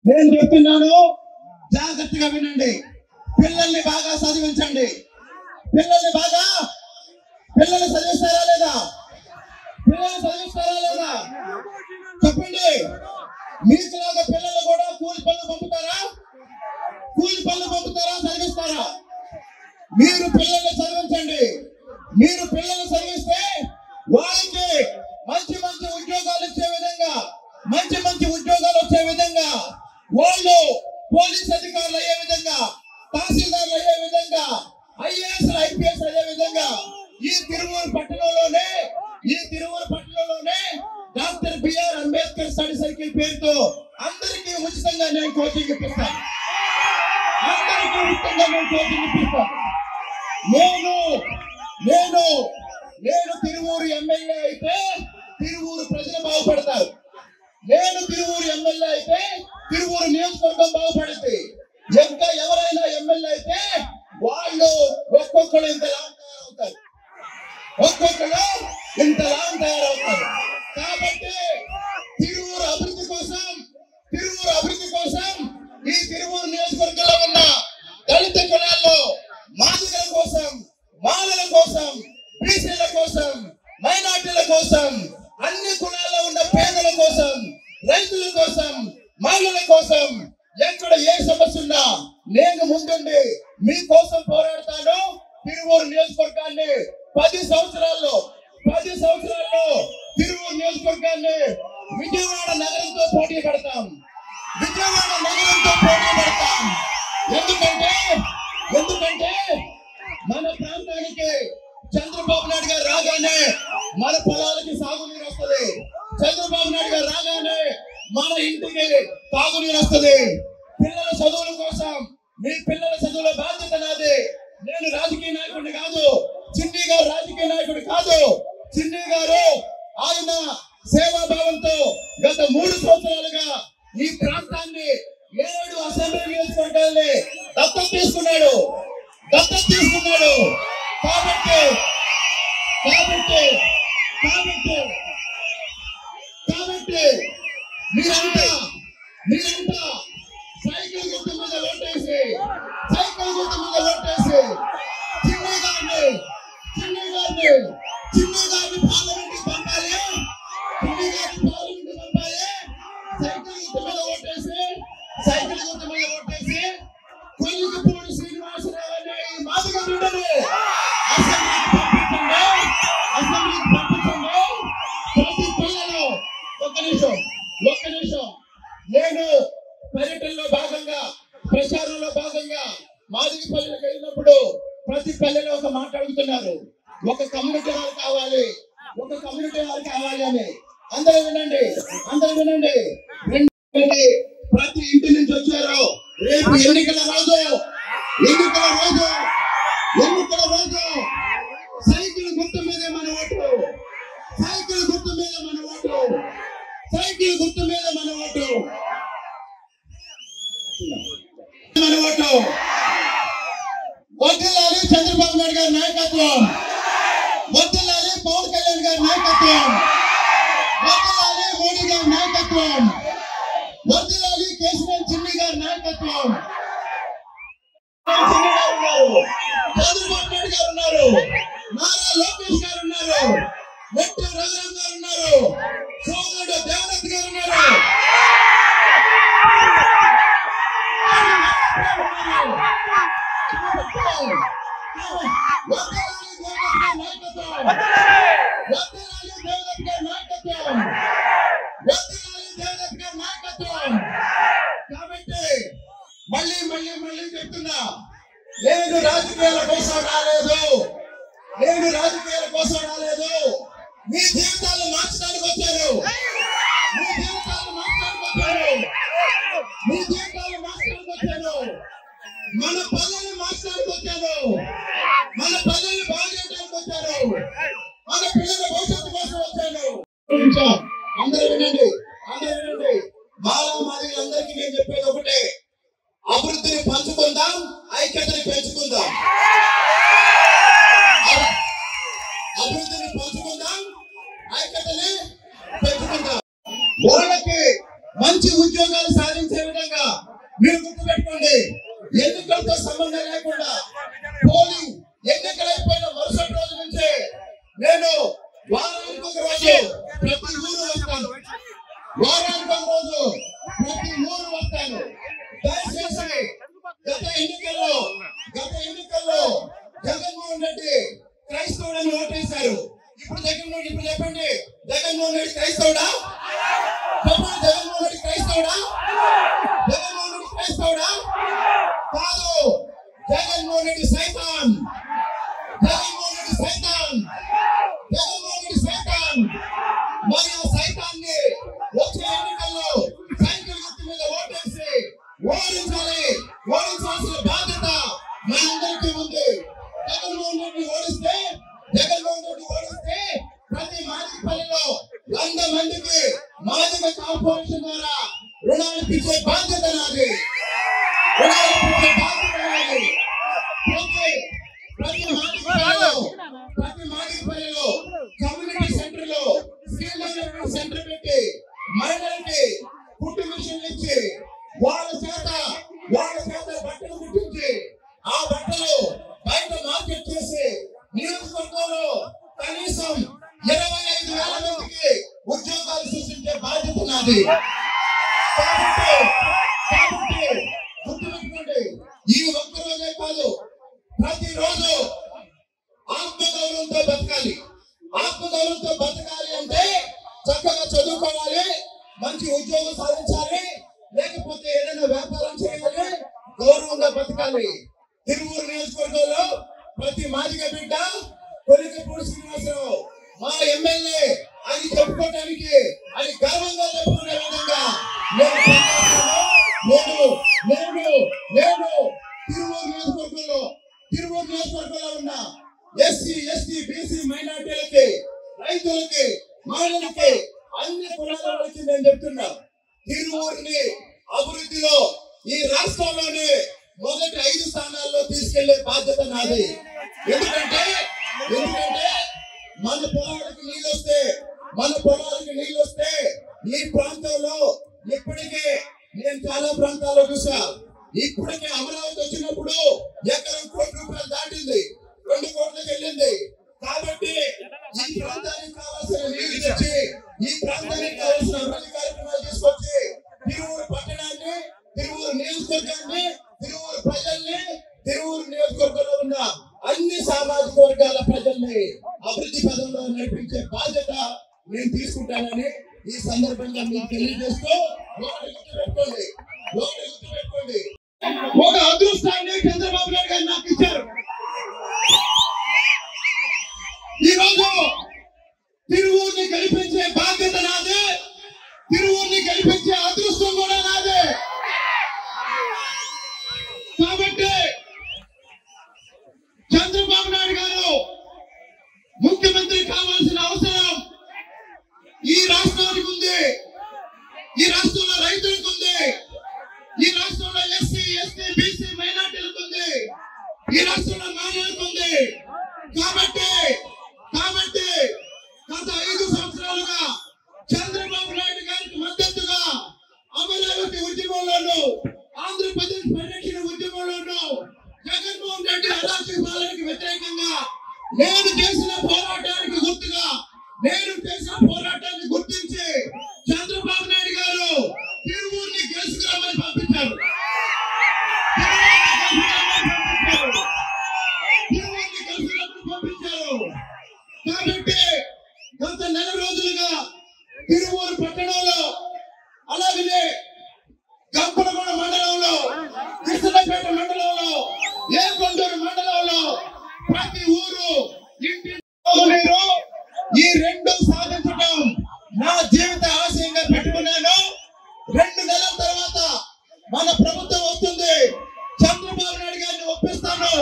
నేను చెప్తున్నాను, జాగ్రత్తగా వినండి. పిల్లల్ని బాగా చదివించండి. పిల్లల్ని చదివిస్తారా లేదా? పిల్లల్ని చదివిస్తారా లేదా చెప్పండి. మీకులాగా పిల్లలు కూడా కూలి పనులు పంపుతారా? చదివిస్తారా? మీరు పిల్లల్ని చదివించండి. మీరు పిల్లల్ని చదివిస్తే వాళ్ళకి మంచి ఉద్యోగాలు వచ్చే విధంగా, వాళ్ళు పోలీస్ అధికారులు అయ్యే విధంగా, తహసీల్దార్లు అయ్యే విధంగా, ఐఏఎస్ ఐపీఎస్ అయ్యే విధంగా ఈ తిరువూరు పట్టణంలోనే doctor B R Ambedkar study circle పేరుతో అందరికీ ఉచితంగా నేను కోచింగ్ ఇప్పిస్తాను. నేను తిరువూరు ఎమ్మెల్యే అయితే తిరువూరు ప్రజలు బాగుపడతారు. నేను తిరువూరు ఎమ్మెల్యే అయితే తిరువూరు నియోజకవర్గం బాగుపడుతుంది. ఇంకా ఎవరైనా ఎమ్మెల్యే అయితే వాళ్ళు ఒక్కొక్కరు ఇంతలా తయారవుతారు. కాబట్టి తిరువూరు అభివృద్ధి కోసం ఈ తిరువూరు నియోజకవర్గంలో ఉన్న దళిత కులాల్లో మాదిగల కోసం, మాలల కోసం, బీసీల కోసం, మైనార్టీల కోసం, అన్ని కులాల్లో ఉన్న పేదల కోసం, రైతుల కోసం, మహిళల కోసం ఎక్కడ ఏ సమస్య ఉన్నా నేను ముందుండి మీకోసం పోరాడతాను. తిరువూరు నియోజకవర్గాన్ని 10 సంవత్సరాల్లో తిరువూరు నియోజకవర్గాన్ని విజయవాడ నగరంతో పోటీ పడతాం. ఎందుకంటే మన ప్రాంతానికి చంద్రబాబు నాయుడు గారు రాగానే మన పొలాలకి సాగునీరు వస్తుంది. చంద్రబాబు నాయుడు గారు రాగానే మన ఇంటికి తాగునీరు వస్తుంది. పిల్లల చదువుల కోసం, మీ పిల్లల చదువుల బాధ్యత నాది. నేను రాజకీయ నాయకుడిని కాదు, చిన్ని గారు రాజకీయ నాయకుడు కాదు. చిన్ని గారు ఆయన సేవాభావంతో గత 3 సంవత్సరాలుగా ఈ ప్రాంతాన్ని 7 అసెంబ్లీ నియోజకవర్గాల్ని దత్తత తీసుకున్నాడు. కాబట్టి మీరంతా సైకిల్ గుర్తు మీద ఓటేసి చిన్ని గారిని పార్లమెంట్కి పంపాలి. సైకిల్ గుర్తు మీద ఓటేసి కొల్లికపూడి శ్రీనివాసరావు అనే ఈ మాదిగ బిడ్డని అసెంబ్లీకి పంపించండి. ప్రతి పిల్లలు ఒక్క నిమిషం నేను పర్యటనలో భాగంగా, ప్రచారంలో భాగంగా మాదిగ పల్లెలకు వెళ్ళినప్పుడు ప్రతి పల్లెలో ఒక మాట అడుగుతున్నారు, ఒక కమ్యూనిటీ హాల్ కావాలి అని. అందరూ వినండి. ప్రతి ఇంటి నుంచి వచ్చారు. రేపు ఎన్నికల రోజు సైకిల్ గుర్తు మీదే మన ఓటు. వద్దలాలి చంద్రబాబు నాయుడు గారి నాయకత్వం, వద్దలాలి పవన్ కళ్యాణ్ గారి నాయకత్వం, వద్దలాలి మోడీ గారి నాయకత్వం, వద్దలాలి కేసీఆర్ చిన్ని గారి నాయకత్వం. చంద్రబాబు నాయుడు గారు ఉన్నారు, నారా లోకేష్ గారు ఉన్నారు, నెట్టి రఘురామ్ గారు ఉన్నారు, సోదరుడు దేవదత్ గారు ఉన్నారు. కాబట్టి మళ్ళీ చెప్తున్నా, నేను రాజకీయాల కోసం రాలేదు. మీ జీవితాలు మార్చడానికి వచ్చారు. మన పనులను మార్చడానికి వచ్చారు. మన పనులను బాగు చేయడానికి వచ్చారు. మన పిల్లల భవిష్యత్తు కోసం వచ్చారు. అందరూ వినండి. మాదిగలందరికీ నేను చెప్పేది ఒకటే, అభివృద్ధిని పంచుకుందాం, ఐక్యతని పెంచుకుందాం. వాళ్ళకి మంచి ఉద్యోగాలు సాధించే విధంగా మీరు గుర్తుపెట్టుకోండి, ఎన్నికలతో సంబంధం లేకుండా పోలింగ్ ఎన్నికలైపోయిన మరుసటి రోజు నుంచే నేను వారానికి ఒక రోజు ప్రతి ఊరు వస్తాను. వారానికి ఒక రోజు ప్రతి ఊరు వస్తాను. దయచేసి గత ఎన్నికల్లో జగన్మోహన్ రెడ్డి క్రైస్తవుడని ఓటేశారు. ఇప్పుడు చెప్పండి, జగన్మోహన్ రెడ్డి క్రైస్తవుడా? చెప్పండి, జగన్మోహన్ రెడ్డి క్రైస్తవుడా? జగన్మోహన్ రెడ్డి క్రైస్తవుడా? కాదు, జగన్మోహన్ రెడ్డి సైతాన్. జగన్మోహన్ రెడ్డి సైతాన్. జగన్మోహన్ రెడ్డి సైతాన్. మరి ఆ సైతాన్ని వచ్చే ఎన్నికల్లో సైకిల్ గుర్తు మీద ఓటేసి ఓడించాల్సిన బాధ్యత మనందరికీ ఉంది. జగన్మోహన్ రెడ్డి ఓడిస్తే ప్రతి మాదిగపల్లిలో 100 మందికి మాదిగ కార్పొరేషన్ ద్వారా రుణాలు ఇచ్చే బాధ్యత నాది. ప్రతి మాదిగపల్లిలో కమ్యూనిటీ సెంటర్ లో సెంటర్ పెట్టి మహిళలకి కుట్టు మిషన్లు ఇచ్చి వాళ్ళ చేత బట్టలు కుట్టించి ఆ బట్టలు బయట మార్కెట్ చేసి నియోజకవర్గంలో కనీసం 25,000 మందికి ఉద్యోగాలు సృష్టించే బాధ్యత నాది. కాబట్టి గుర్తుపెట్టుకోండి, ఈ ఒక్క రోజే కాదు, ప్రతిరోజు ఆత్మగౌరవంతో బతకాలి. ఆత్మగౌరవంతో బతకాలి అంటే చక్కగా చదువుకోవాలి, మంచి ఉద్యోగం సాధించాలి, లేకపోతే ఏదైనా వ్యాపారం చేయాలి, గౌరవంగా బతకాలి. తిరువూరు నియోజకవర్గంలో ప్రతి మాదిగ బిడ్డ కొలికపూడి శ్రీనివాసరావు మా ఎమ్మెల్యే అని చెప్పుకోవడానికి, అది గర్వంగా చెప్పుకునే విధంగా నేను తిరువూరు నియోజకవర్గంలో ఉన్న ఎస్సీ, ఎస్టీ, బీసీ మైనార్టీలకి, రైతులకి, మహిళలకి, అన్ని కులాల వాళ్ళకి నేను చెప్తున్నా, తిరువూరుని అభివృద్ధిలో ఈ రాష్ట్రంలోనే మొదటి 5 స్థానాల్లో తీసుకెళ్లే బాధ్యత నాది. ఎందుకంటే మన పొలాలకు నీళ్ళు వస్తే ఈ ప్రాంతంలో ఇప్పటికే నేను చాలా ప్రాంతాల్లో చూసా. ఇప్పటికే అమరావతి వచ్చినప్పుడు ఎకరం ₹1,00,00,000 దాటింది, 2 కోట్లకు వెళ్ళింది. కాబట్టి ఈ ప్రాంతానికి కావాల్సిన నీళ్లు తెచ్చి, ఈ ప్రాంతానికి కావాల్సిన అభివృద్ధి కార్యక్రమాలు తీసుకొచ్చి తిరువూరు పట్టణాన్ని, తిరువూరు నియోజకవర్గాన్ని, తిరువూరు ప్రజల్ని, తిరువూరు నియోజకవర్గంలో ఉన్న అన్ని సామాజిక వర్గాల ప్రజల్ని అభివృద్ధి పదంలో నడిపించే బాధ్యత నేను తీసుకుంటానని ఈ సందర్భంగా మీకు తెలియజేస్తూ, గుర్తుపెట్టుకోండి, ఒక అదృష్టాన్ని చంద్రబాబు నాయుడు గారు నాకు ఇచ్చారు. ఈ రోజు తిరువూరుని గెలిపించే బాధ్యత నాదే, తిరువూరుని గెలిపించే అదృష్టం కూడా నాదే. కాబట్టి చంద్రబాబు నాయుడు గారు ముఖ్యమంత్రి కావాల్సిన అవసరం ఈ రాష్ట్రానికి ఉంది, ఈ రాష్ట్రంలో రైతులకు ఉంది, ఈ రాష్ట్రంలో ఎస్సీ, ఎస్టీ, బీసీ మైనార్టీలకు ఉంది, ఈ రాష్ట్రంలో మహిళలకు ఉంది. కాబట్టి గత 5 సంవత్సరాలుగా చంద్రబాబు నాయుడు గారికి మద్దతుగా అమరావతి ఉద్యమంలోనూ, ఆంధ్రప్రదేశ్ పరిరక్షణ ఉద్యమంలోనూ, జగన్మోహన్ రెడ్డి అరాచక పాలనకు వ్యతిరేకంగా నేను చేసిన పోరాటానికి గుర్తుగా, నేను చేసిన పోరాటాన్ని గుర్తించి చంద్రబాబు నాయుడు గారు తిరువూరుని గెలుచుకురామని పంపించారు. కాబట్టి గత నెల రోజులుగా తిరువూరు పట్టణంలో, అలాగే గంపలగూడ మండలంలో, కృష్ణపేట మండలంలో, ఏకొండూరు మండలంలో ప్రతి ఊరు ఇంటి ఈ 2 సాధించడం నా జీవిత ఆశయంగా పెట్టుకున్నాను. 2 నెలల తర్వాత మన ప్రభుత్వం వస్తుంది, చంద్రబాబు నాయుడు గారిని ఒప్పిస్తాను.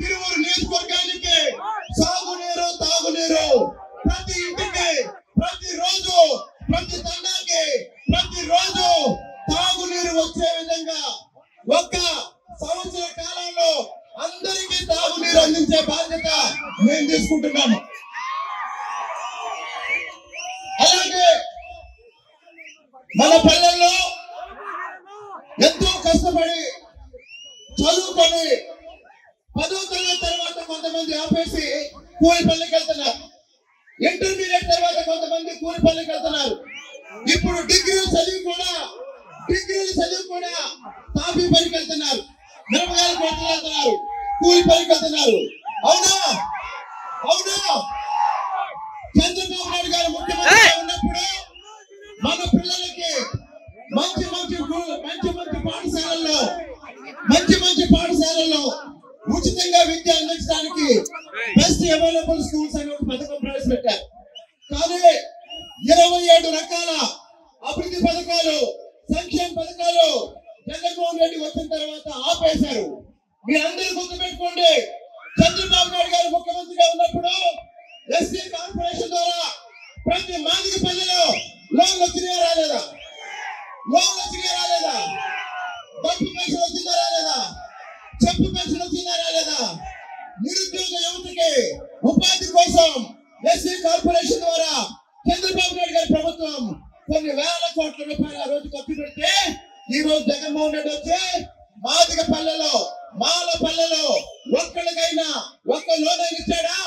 తిరువూరు నియోజకవర్గానికి సాగునీరు, తాగునీరు ప్రతి ఇంటికి, ప్రతిరోజు, ప్రతి తండాకి, ప్రతిరోజు తాగునీరు వచ్చే విధంగా 1 సంవత్సర కాలంలో అందరికీ తాగునీరు అందించే బాధ్యత నేను తీసుకుంటున్నాను. అలాగే మన పల్లెల్లో ఎంతో కష్టపడి చదువుకొని 10వ తరగతి తర్వాత కొంతమంది ఆపేసి కూలి పనులకు వెళ్తున్నారు. ఇంటర్మీడియట్ తర్వాత కొంతమంది కూలి పనులకు వెళ్తున్నారు. ఇప్పుడు డిగ్రీలు చదివి కూడా కాఫీ పనికి వెళ్తున్నారు, మిరపకాయల కొట్టుకు వెళ్తున్నారు, కూలి పనికి వెళ్తున్నారు. అవునా అవునా? చంద్రబాబు నాయుడు గారు ముఖ్యమంత్రిగా ఉన్నప్పుడు మన పిల్లలకి మంచి పాఠశాలల్లో ఉచితంగా విద్య అందించడానికి బెస్ట్ అవైలబుల్ స్కూల్స్ అనే ఒక పథకం ప్రవేశపెట్టారు. కానీ 27 రకాల అభివృద్ధి పథకాలు, సంక్షేమ పథకాలు జగన్మోహన్ రెడ్డి వచ్చిన తర్వాత ఆపేశారు. మీరందరూ గుర్తుపెట్టుకోండి, చంద్రబాబు నాయుడు గారు ముఖ్యమంత్రిగా ఉన్నప్పుడు ఎస్సీ కార్పొరేషన్ ద్వారా ప్రతి మాదిగ పల్లెలో లోన్లు వచ్చినాయా రాలేదా? డబ్బు పెన్షన్ వచ్చిందా రాలేదా? చెప్పు పెన్షన్ వచ్చిందా రాలేదా? నిరుద్యోగ యువతకి ఉపాధి కోసం ఎస్సీ కార్పొరేషన్ ద్వారా చంద్రబాబు నాయుడు గారి ప్రభుత్వం కొన్ని వేల కోట్ల రూపాయలు ఆ రోజు ఖర్చు పెడితే, ఈ రోజు జగన్మోహన్ రెడ్డి వచ్చి మాదిగ పల్లెలో, మాల పల్లెలో ఒక్కడికైనా ఒక్క లోన్ ఇచ్చాడా?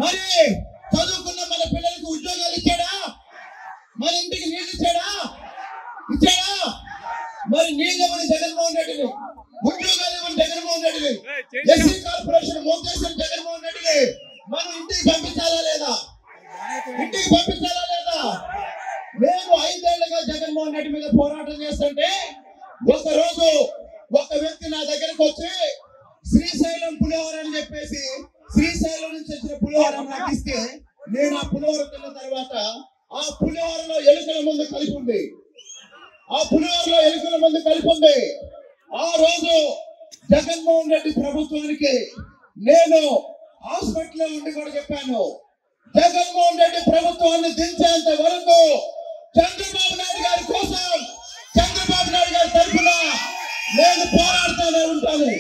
మరి చదువుకున్న మన పిల్లలకు ఉద్యోగాలు ఇచ్చాడా? మన ఇంటికి నీళ్ళు ఇచ్చాడా? మరి నీళ్ళు ఇవ్వని జగన్మోహన్ రెడ్డిని, ఉద్యోగాలు ఇవ్వని జగన్మోహన్ రెడ్డిని, ఎస్సీ కార్పొరేషన్ మోసేసిన జగన్మోహన్ రెడ్డిని మనం ఇంటికి పంపించాలా లేదా? నేను 5 ఏళ్లుగా జగన్మోహన్ రెడ్డి మీద పోరాటం చేస్తుంటే ఒక రోజు ఒక వ్యక్తి నా దగ్గరకు వచ్చి శ్రీశైలం పులిహోర అని చెప్పేసి శ్రీశైలం నుంచి వచ్చిన పులిహోర నాకు ఇస్తే, నేను ఆ పులిహోర తిన్న తర్వాత ఆ పులిహోరలో ఎలుకల మందు కలిపి ఉంది. ఆ రోజు జగన్మోహన్ రెడ్డి ప్రభుత్వానికి నేను హాస్పిటల్లో ఉండి కూడా చెప్పాను, జగన్మోహన్ రెడ్డి ప్రభుత్వాన్ని దించేంత వరకు చంద్రబాబు నాయుడు గారి కోసం, చంద్రబాబు నాయుడు గారి తరఫున నేను పోరాడుతూనే ఉంటాను.